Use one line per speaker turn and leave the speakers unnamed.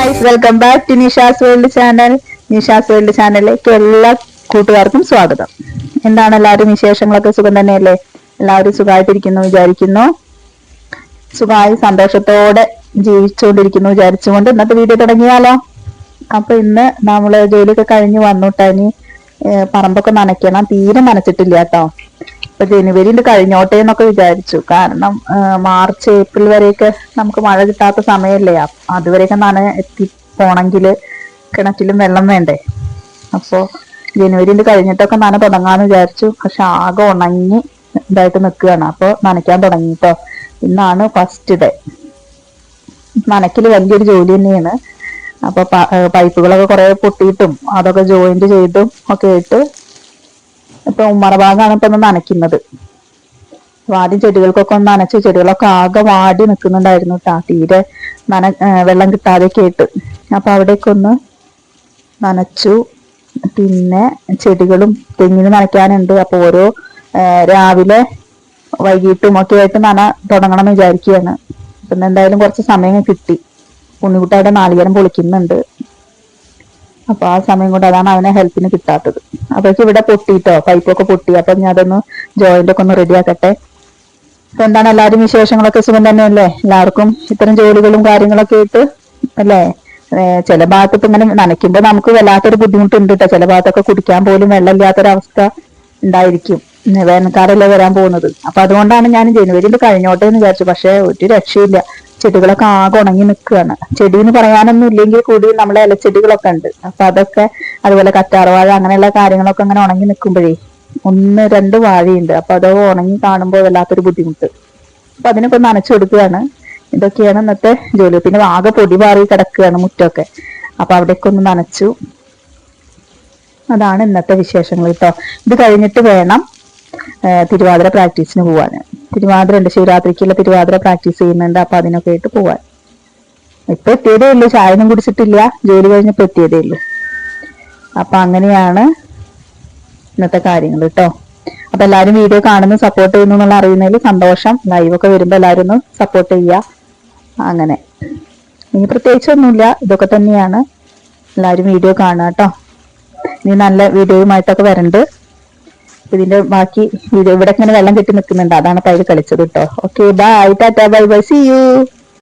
Guys, welcome back to Nisha's world channel. Nisha's world ചാനലിലേക്ക് എല്ലാ കൂട്ടുകാർക്കും സ്വാഗതം. എന്താണ് എല്ലാവരും വിശേഷങ്ങളൊക്കെ? സുഖം തന്നെയല്ലേ? എല്ലാവരും സുഖമായിട്ടിരിക്കുന്നു വിചാരിക്കുന്നു. സുഖമായി സന്തോഷത്തോടെ ജീവിച്ചുകൊണ്ടിരിക്കുന്നു വിചാരിച്ചുകൊണ്ട് ഇന്നത്തെ വീഡിയോ തുടങ്ങിയാലോ. അപ്പൊ ഇന്ന് നമ്മള് ജോലിയൊക്കെ കഴിഞ്ഞ് വന്നുട്ടാ. ഇനി പറമ്പൊക്കെ നനയ്ക്കണം. തീരെ നനച്ചിട്ടില്ല കേട്ടോ. ഇപ്പൊ ജനുവരി കഴിഞ്ഞോട്ടെ എന്നൊക്കെ വിചാരിച്ചു. കാരണം മാർച്ച് ഏപ്രിൽ വരെയൊക്കെ നമുക്ക് മഴ കിട്ടാത്ത സമയല്ലേ. അതുവരെയൊക്കെ എത്തി പോണെങ്കില് കിണറ്റിലും വെള്ളം വേണ്ടേ. അപ്പോ ജനുവരി കഴിഞ്ഞിട്ടൊക്കെ തുടങ്ങാന്ന് വിചാരിച്ചു. പക്ഷെ ആകെ ഉണങ്ങി ഇതായിട്ട് നിൽക്കുകയാണ്. അപ്പൊ നനയ്ക്കാൻ തുടങ്ങിട്ടോ. ഇന്നാണ് ഫസ്റ്റ് ഡേ. നനയ്ക്കല് വലിയൊരു ജോലി തന്നെയാണ്. അപ്പൊ പൈപ്പുകളൊക്കെ കുറെ പൊട്ടിയിട്ടും അതൊക്കെ ജോയിന്റ് ചെയ്തും ഒക്കെ ആയിട്ട് ഇപ്പൊ ഉമ്മറ ഭാഗമാണ് ഇപ്പൊ ഒന്ന് നനയ്ക്കുന്നത്. ആദ്യം ചെടികൾക്കൊക്കെ ഒന്ന് നനച്ചു. ചെടികളൊക്കെ ആകെ വാടി നിൽക്കുന്നുണ്ടായിരുന്നു കേട്ടാ. തീരെ വെള്ളം കിട്ടാതെയൊക്കെ ആയിട്ട്. അപ്പൊ അവിടേക്ക് ഒന്ന് നനച്ചു. പിന്നെ ചെടികളും തെങ്ങിന് നനയ്ക്കാനുണ്ട്. അപ്പൊ ഓരോ രാവിലെ വൈകിട്ടും ഒക്കെ ആയിട്ട് തുടങ്ങണം എന്ന് വിചാരിക്കുകയാണ്. പിന്നെ എന്തായാലും കുറച്ച് സമയം കിട്ടി. ഉണ്ണിക്കുട്ടയുടെ നാളികേരം പൊളിക്കുന്നുണ്ട്. അപ്പൊ ആ സമയം കൊണ്ട് അതാണ് അവനെ ഹെൽപ്പിന് കിട്ടാത്തത്. അപ്പോഴേക്ക് ഇവിടെ പൊട്ടിയിട്ടോ, പൈപ്പൊക്കെ പൊട്ടി. അപ്പൊ ഞാൻ അതൊന്ന് ജോയിന്റ് ഒക്കെ ഒന്ന് റെഡിയാക്കട്ടെ. അപ്പൊ എന്താണ് എല്ലാവരും വിശേഷങ്ങളൊക്കെ? സുഖം തന്നെയല്ലേ? എല്ലാവർക്കും ഇത്തരം ജോലികളും കാര്യങ്ങളൊക്കെ ആയിട്ട് അല്ലേ. ചില ഭാഗത്ത് ഇപ്പൊ ഇങ്ങനെ നനയ്ക്കുമ്പോ നമുക്ക് വല്ലാത്തൊരു ബുദ്ധിമുട്ടുണ്ട് കേട്ടോ. ചില ഭാഗത്തൊക്കെ കുടിക്കാൻ പോലും വെള്ളമില്ലാത്തൊരവസ്ഥ ഉണ്ടായിരിക്കും. വേനൽക്കാലല്ലേ വരാൻ പോകുന്നത്. അപ്പൊ അതുകൊണ്ടാണ് ഞാൻ ജനുവരി കഴിഞ്ഞോട്ടെ എന്ന് വിചാരിച്ചു. പക്ഷെ ഒരു രക്ഷയില്ല. ചെടികളൊക്കെ ആകെ ഉണങ്ങി നിൽക്കുകയാണ്. ചെടി എന്ന് പറയാനൊന്നും ഇല്ലെങ്കിൽ കൂടി നമ്മളെ ഇലച്ചെടികളൊക്കെ ഉണ്ട്. അപ്പൊ അതൊക്കെ, അതുപോലെ കറ്റാർവാഴ, അങ്ങനെയുള്ള കാര്യങ്ങളൊക്കെ അങ്ങനെ ഉണങ്ങി നിൽക്കുമ്പോഴേ, 1-2 വാഴയുണ്ട്. അപ്പൊ അത് ഉണങ്ങി കാണുമ്പോൾ വല്ലാത്തൊരു ബുദ്ധിമുട്ട്. അപ്പൊ അതിനൊക്കെ നനച്ചു കൊടുക്കുകയാണ്. ഇതൊക്കെയാണ് ഇന്നത്തെ ജോലി. പിന്നെ ആകെ പൊടി പാറി കിടക്കുകയാണ് മുറ്റമൊക്കെ. അപ്പൊ അവിടേക്ക് ഒന്ന് നനച്ചു. അതാണ് ഇന്നത്തെ വിശേഷങ്ങൾ കേട്ടോ. ഇത് കഴിഞ്ഞിട്ട് വേണം തിരുവാതിര പ്രാക്ടീസിന് പോവാന്. തിരുവാതിര ഉണ്ട്, ശിവരാത്രിക്കുള്ള തിരുവാതിര പ്രാക്ടീസ് ചെയ്യുന്നുണ്ട്. അപ്പൊ അതിനൊക്കെ ആയിട്ട് പോവാൻ ഇപ്പൊ എത്തിയതേ ഉള്ളൂ. ചായ ഒന്നും കുടിച്ചിട്ടില്ല. ജോലി കഴിഞ്ഞപ്പോ എത്തിയതേ ഉള്ളൂ. അപ്പൊ അങ്ങനെയാണ് ഇന്നത്തെ കാര്യങ്ങൾ കേട്ടോ. അപ്പൊ എല്ലാവരും വീഡിയോ കാണുന്നു, സപ്പോർട്ട് ചെയ്യുന്നു എന്നുള്ള അറിയുന്നതിൽ സന്തോഷം. ലൈവൊക്കെ വരുമ്പോ എല്ലാവരും ഒന്ന് സപ്പോർട്ട് ചെയ്യുക. അങ്ങനെ ഇനി പ്രത്യേകിച്ചൊന്നുമില്ല, ഇതൊക്കെ തന്നെയാണ്. എല്ലാവരും വീഡിയോ കാണുക കേട്ടോ. ഇനി നല്ല വീഡിയോയുമായിട്ടൊക്കെ വരണ്ട്. ഇതിന്റെ ബാക്കി വീഡിയോ ഇവിടെ ഇങ്ങനെ വെള്ളം കെട്ടി നിൽക്കുന്നുണ്ട്. അതാണ് പൈര് കളിച്ചത് കേട്ടോ. Okay, bye, tata, bye bye, see U.